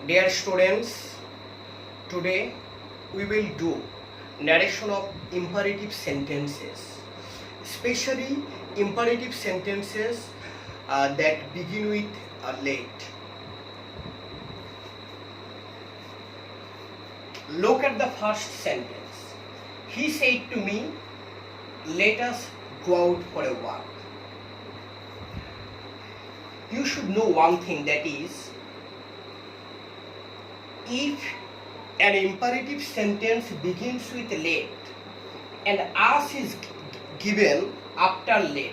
Dear students, today we will do narration of imperative sentences, especially imperative sentences that begin with let. Look at the first sentence. He said to me, let us go out for a walk. You should know one thing, that is, if an imperative sentence begins with let and us is given after let,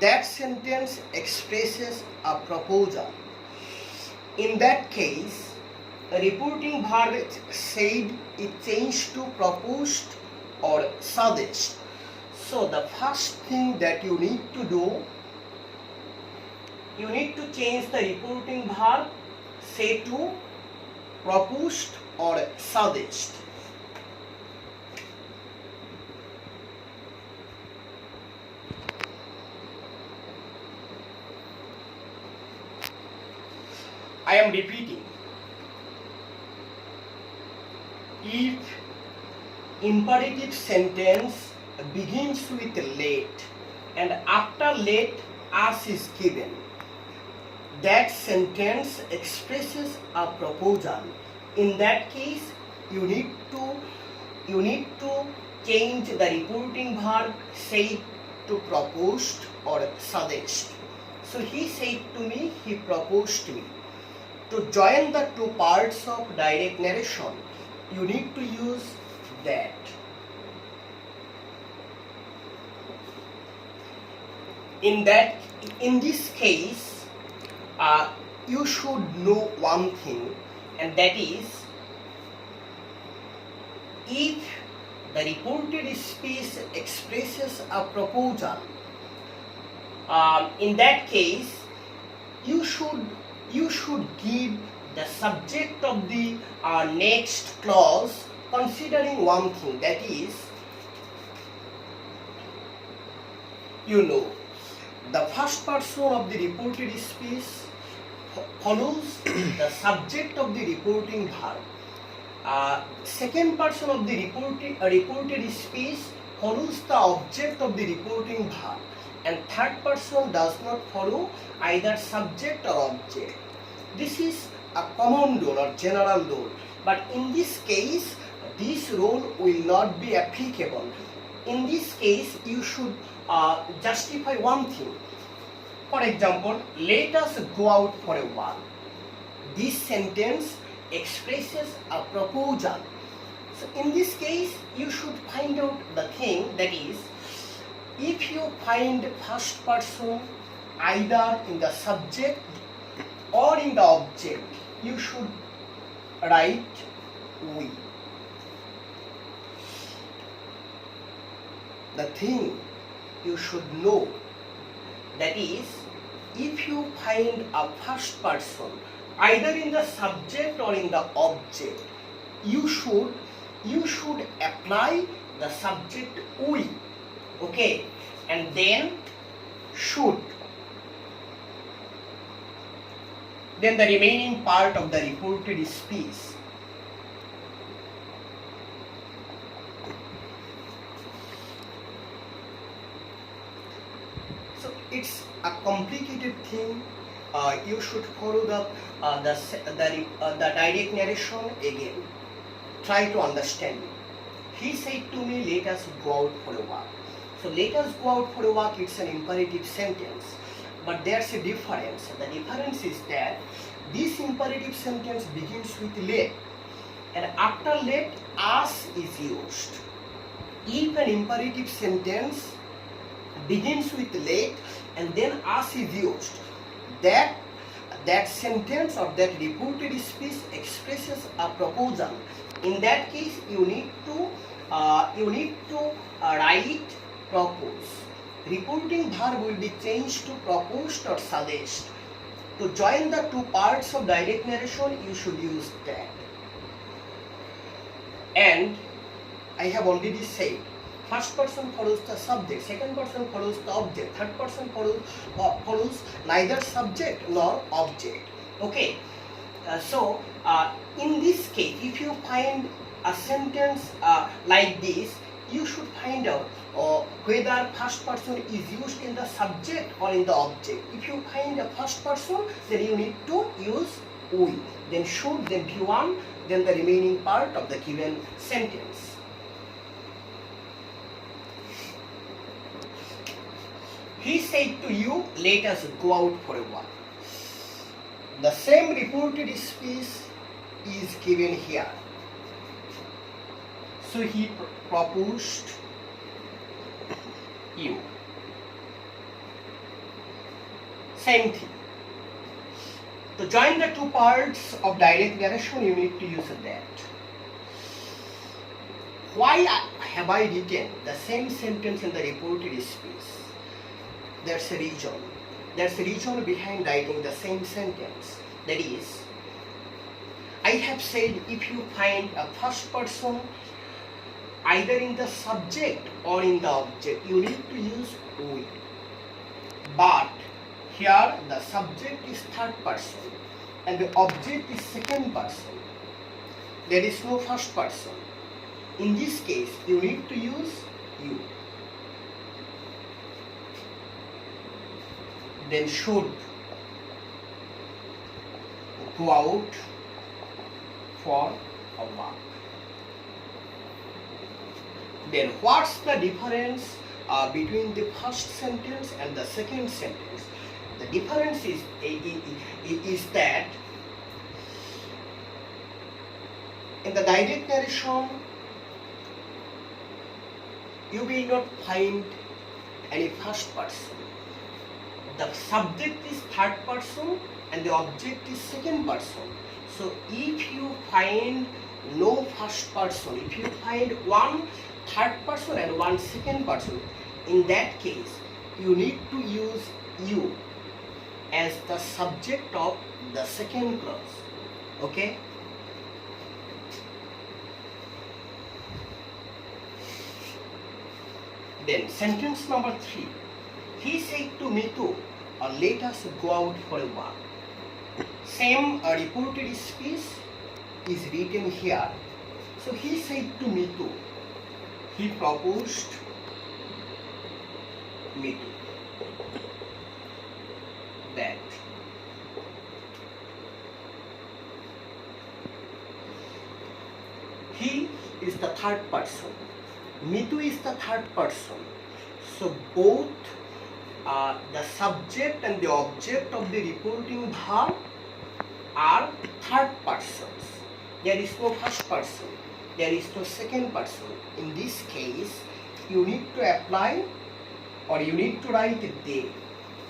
that sentence expresses a proposal. In that case, a reporting verb said is changed to proposed or suggest. So the first thing that you need to do, you need to change the reporting verb say to proposed or suggest. I am repeating. If imperative sentence begins with let and after let us is given, that sentence expresses a proposal. In that case, you need to change the reporting verb say to proposed or suggest. So he said to me, he proposed to me. To join the two parts of direct narration, you need to use that. In this case, you should know one thing, and that is, if the reported speech expresses a proposal, in that case you should give the subject of the next clause considering one thing, that is, the first person of the reported speech follows the subject of the reporting verb. Second person of the reported speech follows the object of the reporting verb, and third person does not follow either subject or object. This is a common rule or general rule, but in this case this rule will not be applicable. In this case you should justify one thing. For example, let us go out for a walk. This sentence expresses a proposal. So in this case you should find out the thing, that is, if you find first person either in the subject or in the object, you should write we. The thing you should know, that is, if you find a first person either in the subject or in the object, you should apply the subject we, okay, and then should, then the remaining part of the reported speech. So it's a complicated thing. You should follow the direct narration again. Try to understand it. He said to me, let us go out for a walk. So let us go out for a walk, it's an imperative sentence. But there's a difference. The difference is that this imperative sentence begins with let, and after let us is used. If an imperative sentence begins with let and then us is used, that sentence or that reported speech expresses a proposal. In that case you need to write propose. Reporting verb will be changed to proposed or suggest. To join the two parts of direct narration, you should use that. And I have already said, first person follows the subject, second person follows the object, third person follows neither subject nor object. Okay. In this case, if you find a sentence like this, you should find out whether first person is used in the subject or in the object. If you find a first person, then you need to use we, then should, then V1, then the remaining part of the given sentence. He said to you, let us go out for a walk. The same reported speech is given here. So he proposed you. Same thing. To join the two parts of direct narration, you need to use that. Why have I written the same sentence in the reported speech? There's a reason. There's a reason behind writing the same sentence. That is, I have said if you find a first person either in the subject or in the object, you need to use we. But here the subject is third person and the object is second person. There is no first person. In this case, you need to use you. Then should go out for a walk. Then what's the difference between the first sentence and the second sentence? The difference is that in the direct narration, you will not find any first person. The subject is third person and the object is second person. So if you find no first person, if you find one third person and one second person, in that case you need to use you as the subject of the second clause. Okay? Then sentence number 3. He said to Mitu, let us go out for a walk. Same reported speech is written here. So he said to Mitu, he proposed Mitu. That he is the third person. Mitu is the third person. So both the subject and the object of the reporting verb are third persons. There is no first person. There is no second person. In this case, you need to apply or you need to write they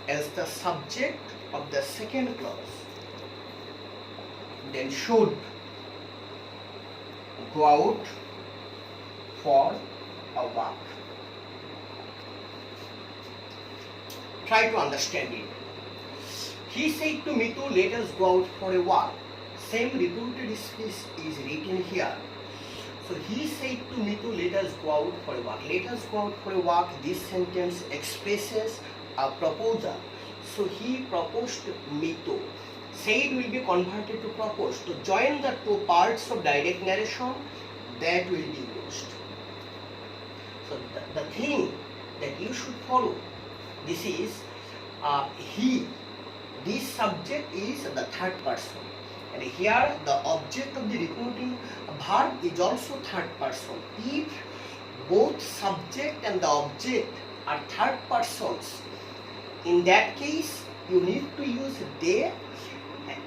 as the subject of the second clause. Then should go out for a walk. Try to understand it. He said to Mitu, let us go out for a walk. Same reported speech is written here. So he said to Mitu, let us go out for a walk. Let us go out for a walk. This sentence expresses a proposal. So he proposed Mitu. Said will be converted to propose. To join the two parts of direct narration, that will be used. So the thing that you should follow, this is he. This subject is the third person. And here the object of the reporting verb is also third person. If both subject and the object are third persons, in that case you need to use they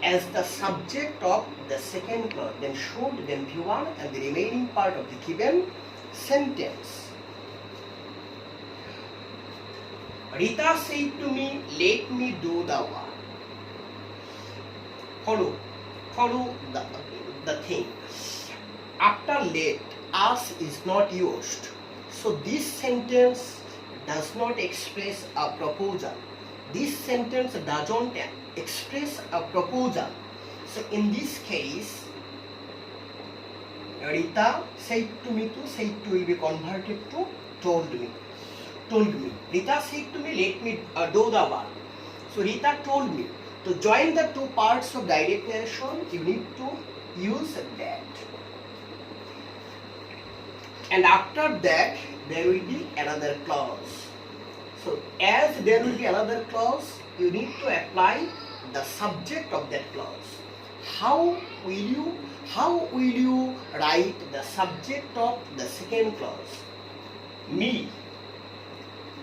as the subject of the second clause, then should, then V1 and the remaining part of the given sentence. Rita said to me, let me do the work. Follow the thing. After let, us is not used. So this sentence does not express a proposal. This sentence doesn't express a proposal. So in this case, Rita said to me to, said to will be converted to told me. Rita said to me, let me do the work. So Rita told me. To join the two parts of direct narration, you need to use that. And after that, there will be another clause. So, as there will be another clause, you need to apply the subject of that clause. How will you write the subject of the second clause? Me.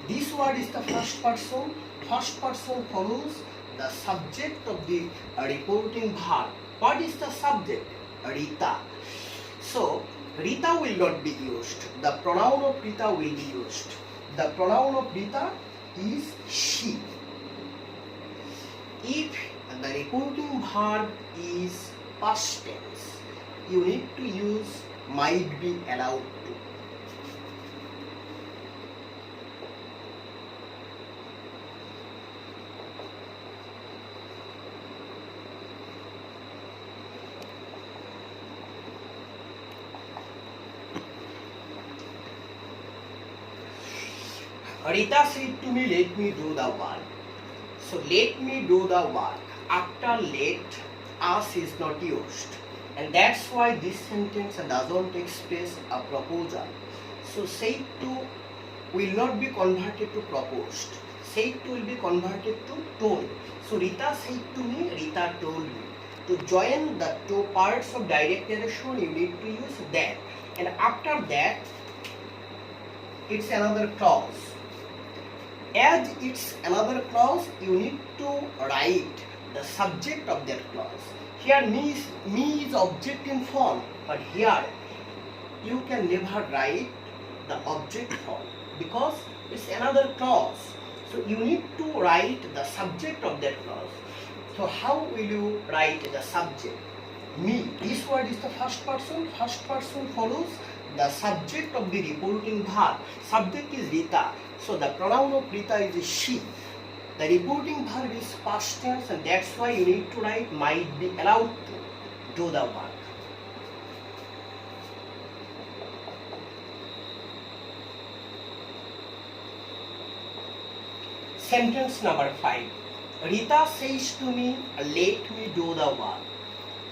This word is the first person. First person follows the subject of the reporting verb. What is the subject? Rita. So, Rita will not be used. The pronoun of Rita will be used. The pronoun of Rita is she. If the reporting verb is past tense, you need to use might be allowed to. Rita said to me, let me do the work. So let me do the work. After let, us is not used. And that's why this sentence doesn't express a proposal. So said to will not be converted to proposed. Said to will be converted to told. So Rita said to me, Rita told me. To join the two parts of direct narration, you need to use that. And after that, it's another clause. As it's another clause, you need to write the subject of that clause. Here me is object in form, but here you can never write the object form because it's another clause. So you need to write the subject of that clause. So how will you write the subject? Me. This word is the first person. First person follows the subject of the reporting verb. Subject is Rita. So the pronoun of Rita is she. The reporting verb is past tense, and that's why you need to write might be allowed to do the work. Sentence number 5. Rita says to me, let me do the work.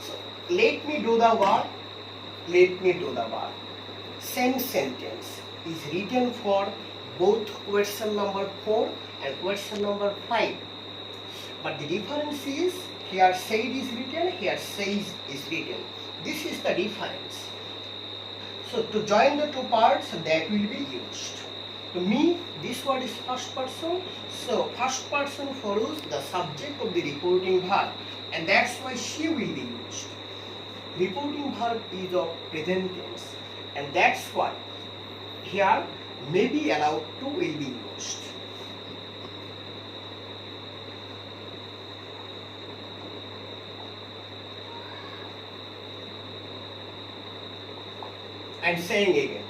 So, let me do the work, let me do the work. Same sentence is written for both question number 4 and question number 5. But the difference is, here said is written, here says is written. This is the difference. So to join the two parts, that will be used. To me, this word is first person. So first person follows the subject of the reporting verb, and that's why she will be used. Reporting verb is of present tense, and that's why here may be allowed to will be used. I'm saying again,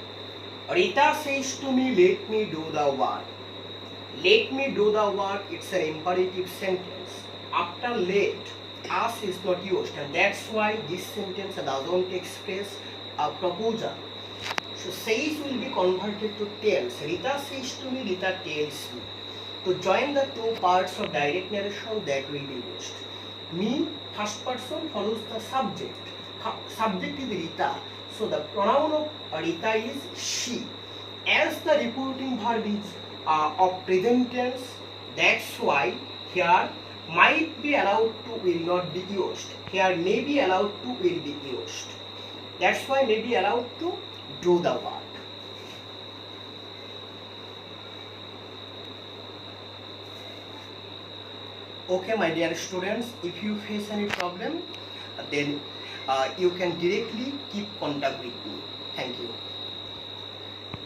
Rita says to me, let me do the work. Let me do the work, it's an imperative sentence. After let, us is not used, and that's why this sentence doesn't express a proposal. So says will be converted to tells. Rita says to me, Rita tells me. To join the two parts of direct narration, that will be used. Me, first person follows the subject. Subject is Rita. So the pronoun of Rita is she. As the reporting verb is of present tense, that's why here might be allowed to will not be used. Here may be allowed to will be used. That's why may be allowed to do the work. Okay, my dear students, if you face any problem, then you can directly keep contact with me. Thank you.